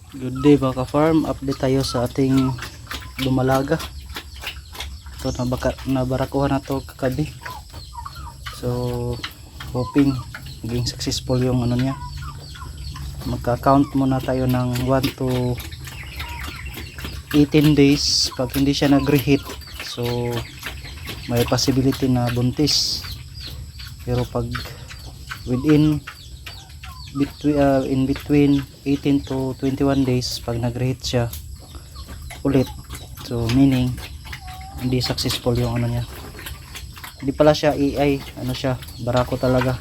Good day mga ka-farm, update tayo sa ating dumalaga. Ito nabarakuhan na to kagabi. So hoping maging successful yung ano niya. Magka-count muna tayo ng 1 to 18 days. Pag hindi siya nag-reheat, so may possibility na buntis. Pero pag in between 18 to 21 days, pag nag-reheat siya ulit, so meaning hindi successful yung ano niya. Hindi pala siya AI, ano siya, barako talaga.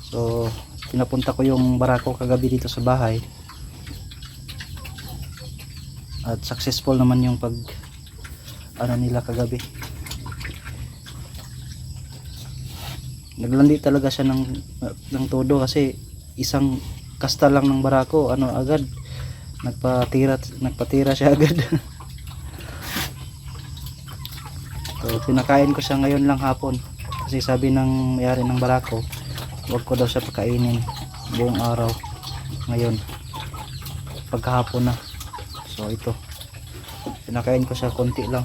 So pinapunta ko yung barako kagabi dito sa bahay at successful naman yung pag ano nila kagabi. Naglandi talaga siya ng todo kasi isang kasta lang ng barako, ano agad nagpatira siya agad. So pinakain ko siya ngayon lang hapon kasi sabi ng may-ari ng barako wag ko daw siya pakainin buong araw ngayon pagkahapon na. So ito, pinakain ko siya konti lang.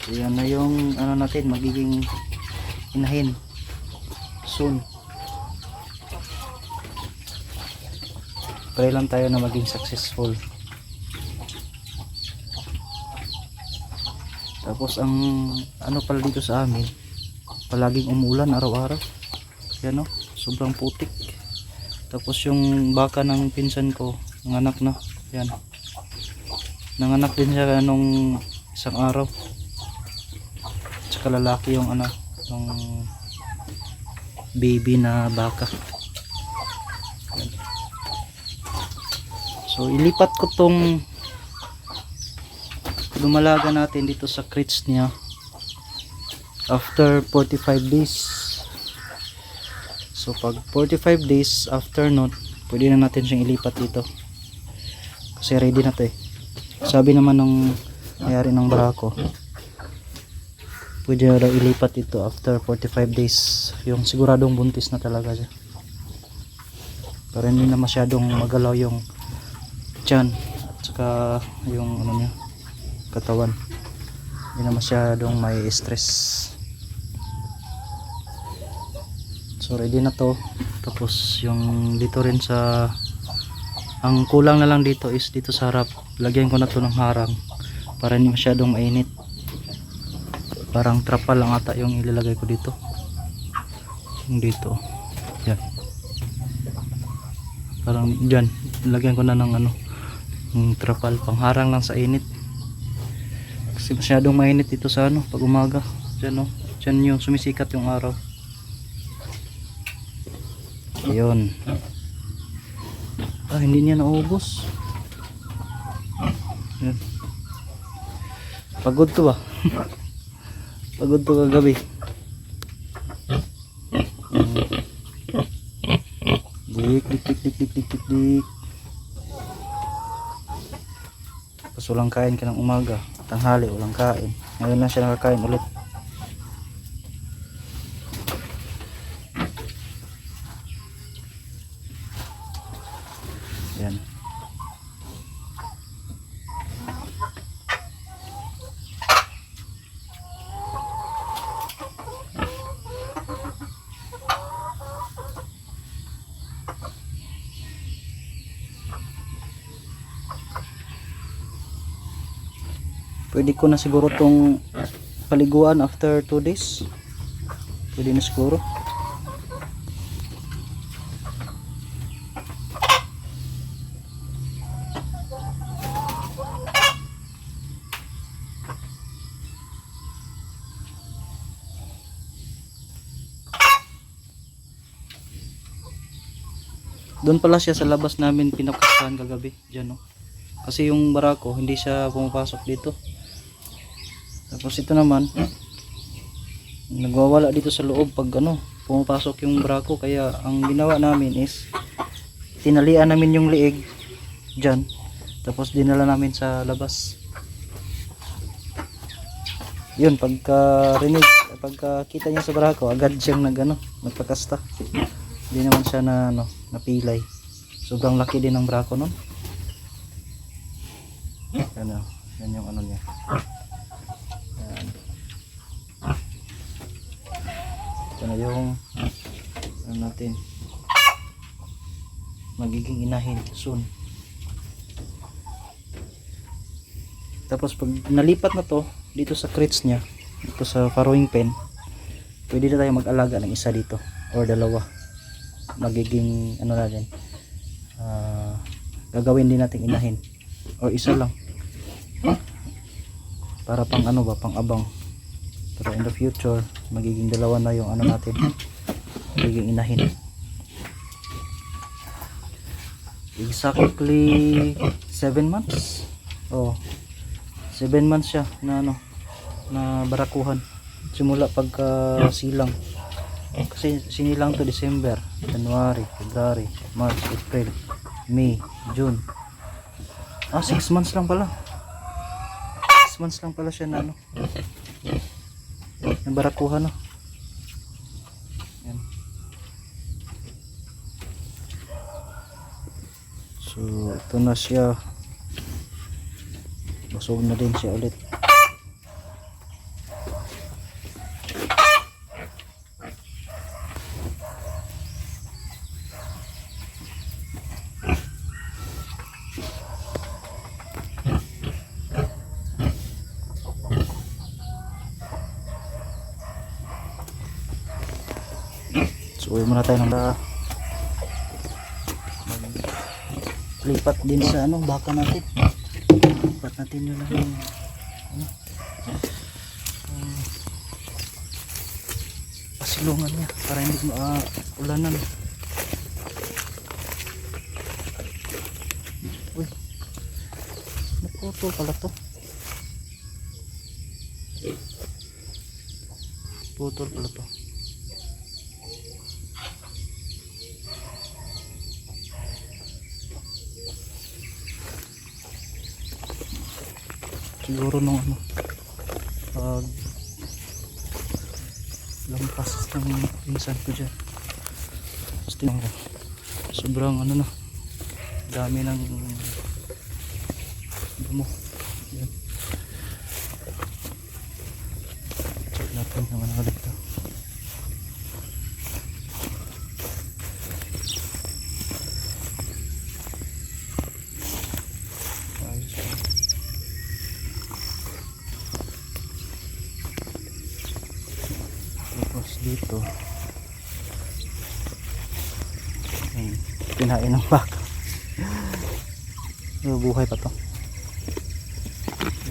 So yan na yung ano natin, magiging inahin soon. Pray lang tayo na maging successful. Tapos ang ano pala dito sa amin, palaging umulan araw-araw. Yan o, sobrang putik. Tapos yung baka ng pinsan ko nanganak na. Yan, nanganak din siya nung isang araw. Tsaka lalaki yung ano, yung baby na baka. So ilipat ko tong dumalaga natin dito sa crates niya after 45 days. So pag 45 days after nun, pwede na natin siyang ilipat dito kasi ready na to eh. Sabi naman ng may-ari ng barako, pwede na daw ilipat ito after 45 days, yung siguradong buntis na talaga siya, para hindi na masyadong magalaw yung tiyan at saka yung ano niya, katawan, hindi na masyadong may stress. So ready na to. Tapos yung dito rin sa, ang kulang na lang dito is dito sa harap, lagyan ko na to ng harang para hindi masyadong mainit. Parang trapal lang ata yung ilalagay ko dito, yung dito yan, parang dyan lagyan ko na ng ano, yung trapal, pangharang lang sa init kasi masyadong mainit dito sa ano pag umaga. Dyan o, dyan yung sumisikat yung araw. Ayun, hindi niya naubos. Yan. Pagod to ba? Pagod to kagabi. Dik. Tapos walang kain ka ng umaga, tanghali walang kain. Ngayon lang siya nakakain ulit. Yan. Pwede ko na siguro tong paliguan after 2 days. Pwede na siguro. Doon pala siya sa labas namin pinakasahan kagabi, dyan no. Kasi yung barako hindi siya pumapasok dito. Tapos ito naman nagwawala dito sa loob pag ano pumapasok yung barako, kaya ang ginawa namin is tinalian namin yung liig dyan, tapos dinala namin sa labas. Yun, pagka kita niya sa barako agad siyang nagpakasta. Hindi naman siya na ano, napilay. Sobrang laki din ng brako nun. Ano, yan yung ano niya. Yan. Ito na yung ano natin. Magiging inahin soon. Tapos pag nalipat na to dito sa crates niya, dito sa farrowing pen, pwede na tayo mag-alaga ng isa dito or dalawa. Magiging ano na din, gagawin din natin inahin or isa lang para pang ano ba, pang abang. Pero in the future magiging dalawa na yung ano natin, magiging inahin. Exactly 7 months. Oh, 7 months siya na ano, na barakuhan simula pagka silang. Kasi sinilang to December, January, February, March, April, May, June. 6 months lang pala. 6 months lang pala siya na ano, na barakuhan, no. Yan. So ito na siya. Busog na din siya ulit. So uwi muna tayo ng lipat din sa ano, baka natin. Lipat natin yun lang yung ano, pasilungan niya para hindi ulanan. Uy, naputol pala to. Putol pala to. Siguro nung ano, pag lampas ng pinsan ko dyan. Tapos tingnan ko, sobrang ano na, dami ng damo. Yan. Check natin yung ano dito. Tapos dito kinain ng baka. Nabubuhay pa to.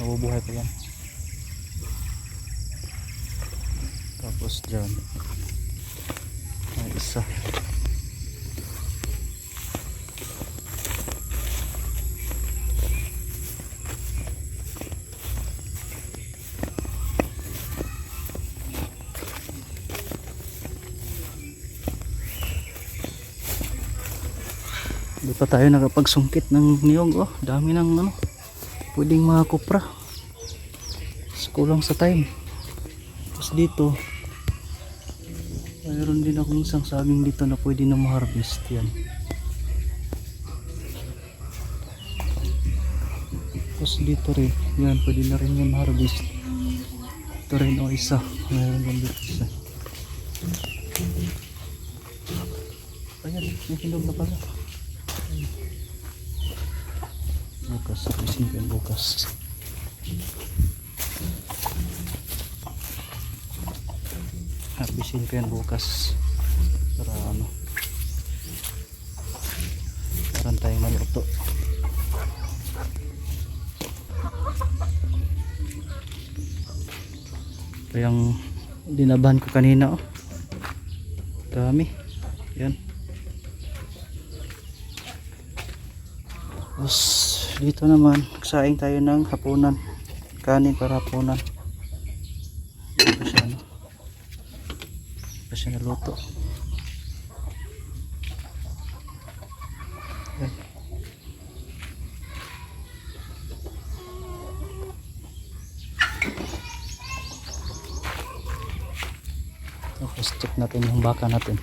Nabubuhay pa yan. Tapos dyan may isa. Hindi pa tayo nakapagsungkit ng niyog. Oh, dami ng ano, pwedeng mga kupra. Kulang sa time. Tapos dito mayroon din akong isang saging dito na pwede na ma-harvest yan. Tapos dito rin yan, pwede na rin yan ma-harvest. Ito rin o isa, mayroon din dito isa. Ayan, may hinog na pala. Bukas, harvestin ko yan bukas. Harvestin ko yan bukas para ano, parang tayong maluto. Ito yung dinabahan ko kanina. Oh, dami yan. Tapos dito naman saing tayo ng hapunan, kanin para hapunan. Ito siya, no? Ito siya naluto. Yan. Tapos check natin yung baka natin.